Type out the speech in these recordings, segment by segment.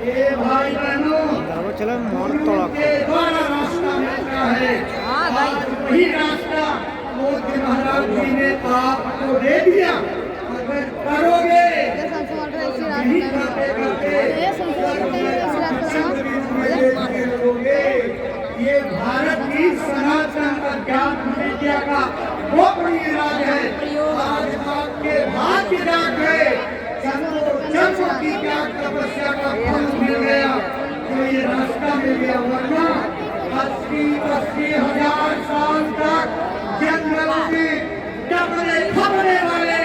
ये भाई बहनों चलो मोड़ तोड़ा के द्वारा रास्ता मिलता है। वही रास्ता मोदी महाराज जी ने आपको दे दिया। अगर करोगे यही करते करते करोगे। ये भारत की सनातन अध्यात्म विद्या का वो बड़ी राज है। आज आपके भाग्य जाग गए। जन्मों की त्याग तपस्या का फल मिल गया तो ये रास्ता मिल गया। वरना 80,000 साल तक जंगलों में डबरे खबरे वाले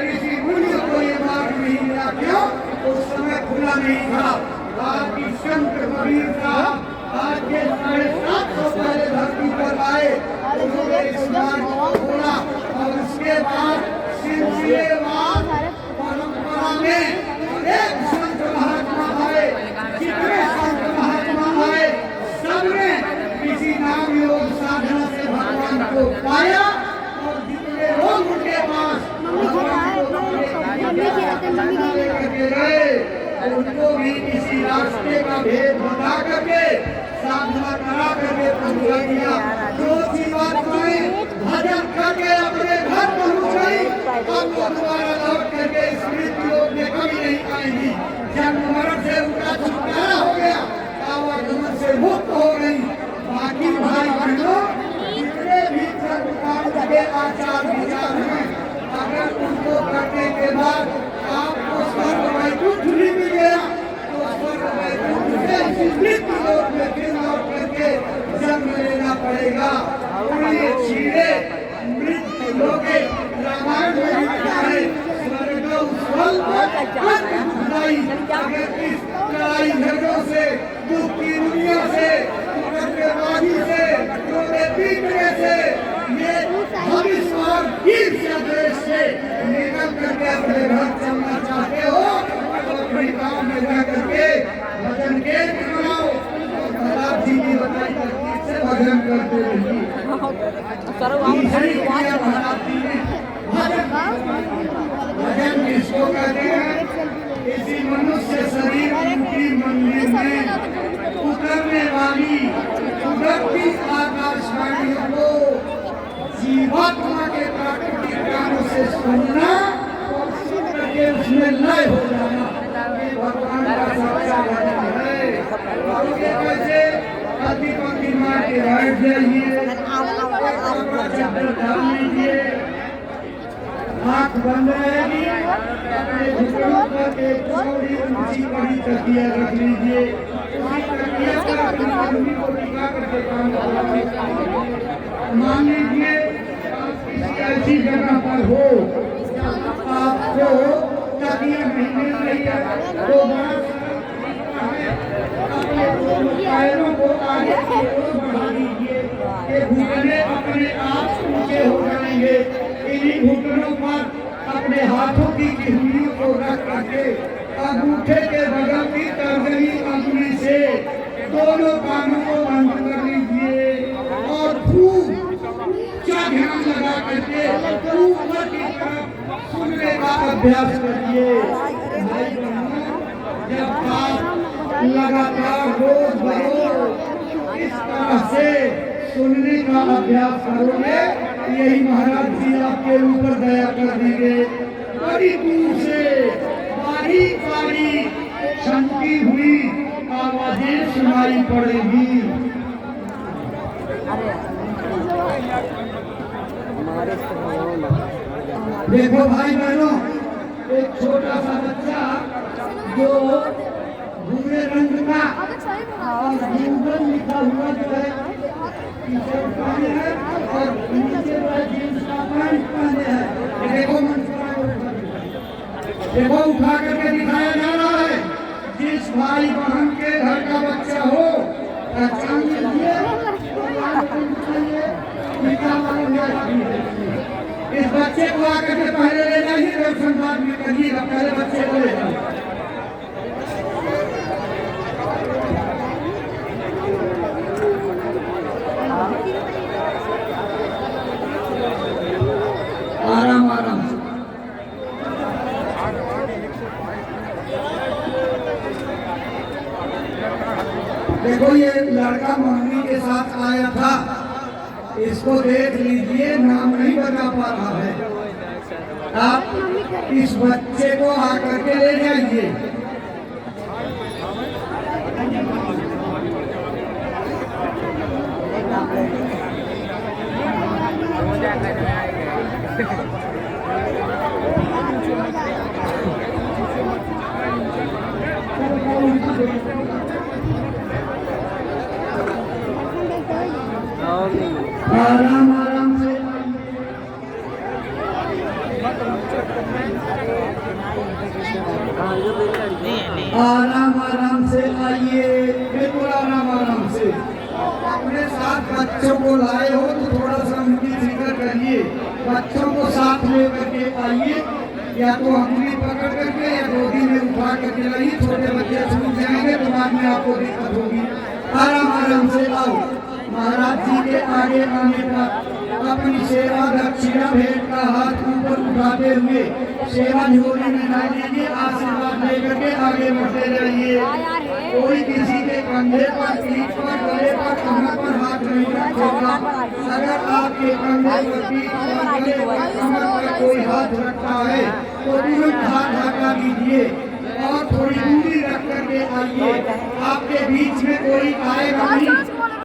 ऋषि मुनियों को ये मार्ग नहीं मिला। क्यों? उस समय खुला नहीं था। आपकी संत कबीर साहब आज के 750 पहले धरती पर आए। उन्होंने इस मार्ग को खोला और उसके बाद सिलसिलेवार परंपरा में एक संत महात्मा आए। जितने संत महात्मा आए सबने किसी नाम योग साधना से भगवान को पाया और जितने लोग उनके पास गए उनको भी किसी रास्ते का भेद बता करके साधना करा करके पहुंचा दिया। जो सी बात भजन करके अपने घर पहुंच गई। अब वो दोबारा लौट करके इस मृत्यु लोक में कभी नहीं आएंगी। जन्म मरण से उनका छुटकारा हो गया। आवागमन से मुक्त हो गई। बाकी भाई बहनों जितने भी धर्म के आचार विचार हैं अगर उनको करने के बाद आपको स्वर्ग वैकुंठ भी मिल गया तो स्वर्ग वैकुंठ से मृत्यु लोक में फिर लौट करके जन्म लेना पड़ेगा। उन्हें छीड़े मृत्यु लोके रामायण में लिखा है स्वर्ग स्वल्प खुदाई। अगर इस लड़ाई झगड़ों से दुख की दुनिया से मुकदमेबाजी से रोने पीटने से ये भविष्य और ईर्ष्या द्वेष से निकल करके अपने घर चलना चाहते हो तो अपने गांव में जा करके भजन केंद्र बनाओ और प्रताप जी की बताई तरकीब से भजन करते रहिए। भजन किसको कहते हैं? इसी मनुष्य शरीर की मंदिर में उतरने वाली उतरती आकाशवाणियों को जीवात्मा के प्राकृतिक ज्ञानों से सुनना और सुन करके उसमें लय हो जाना ये भगवान का सच्चा भजन है। और ये कैसे अति पंक्ति मार के बैठ जाइए, चक्कर डाल लीजिए, आँख बंद रहेगी, अपने घुटनों पर एक चौड़ी ऊंची बड़ी तकिया रख लीजिए। तकिया पर अपनी आदमी को टिका करके काम करें। मान लीजिए आप किसी ऐसी जगह पर हो आपको तकिया नहीं मिल रही है तो अपने पैरों को आगे की ओर बढ़ा लीजिए। ये घुटने अपने आप ऊंचे हो जाएंगे। इन्हीं घुटनों पर अपने हाथों की किडनियों को रख करके अंगूठे के बगल की तर्जनी अंगुली से दोनों कानों को बंद कर लीजिए और खूब ध्यान लगा करके ऊपर की तरफ सुनने का अभ्यास करिए। भाई बहनों जब आप लगातार रोज बरोज इस तरह से सुनने का अभ्यास करोगे यही महाराज जी आपके ऊपर दया कर देंगे। बड़ी दूर से बारीक बारीक छनकी हुई आवाजें सुनाई पड़ेगी। देखो भाई बहनों एक छोटा सा बच्चा जो भूरे रंग का और न्यूटन लिखा हुआ जो है टी-शर्ट पहने हैं और नीचे जींस का पैंट पहने हैं। देखो उठा करके दिखाया जा रहा है। जिस भाई बहन के घर का बच्चा हो पहचान लीजिए। इस बच्चे को आकर के पहले ले जाइए दर्शन बाद में करिएगा। पहले बच्चे को ले जाइए। आराम आराम देखो ये लड़का मम्मी के साथ आया था, इसको देख लीजिए, नाम नहीं बता पा रहा है। आप इस बच्चे को आकर के ले जाइए। आराम आराम से आराम आराम से आइए, बिल्कुल आराम आराम से। अपने साथ बच्चों को लाए हो तो थोड़ा सा उनकी फिक्र करिए। बच्चों को साथ लेकर के आइए, या तो अंगुली पकड़ करके या गोदी में उठा करके लाइए। छोटे बच्चे छूट जाएंगे तो बाद में आपको दिक्कत होगी। आराम आराम से आओ। महाराज जी के आगे आने पर अपनी सेवा दक्षिणा भेंट का हाथ ऊपर उठाते हुए सेवा झोली में डाल दीजिए। आशीर्वाद लेकर के आगे बढ़ते जाइए। कोई किसी के कंधे पर, पीठ पर, गले पर, कमर पर हाथ नहीं रखेगा। अगर आपके कंधे पर, पीठ पर, गले पर, कमर पर कोई हाथ रखता है तो तुरंत हाथ हटा दीजिए और थोड़ी दूरी रख करके आइए। आपके बीच में कोई आएगा नहीं।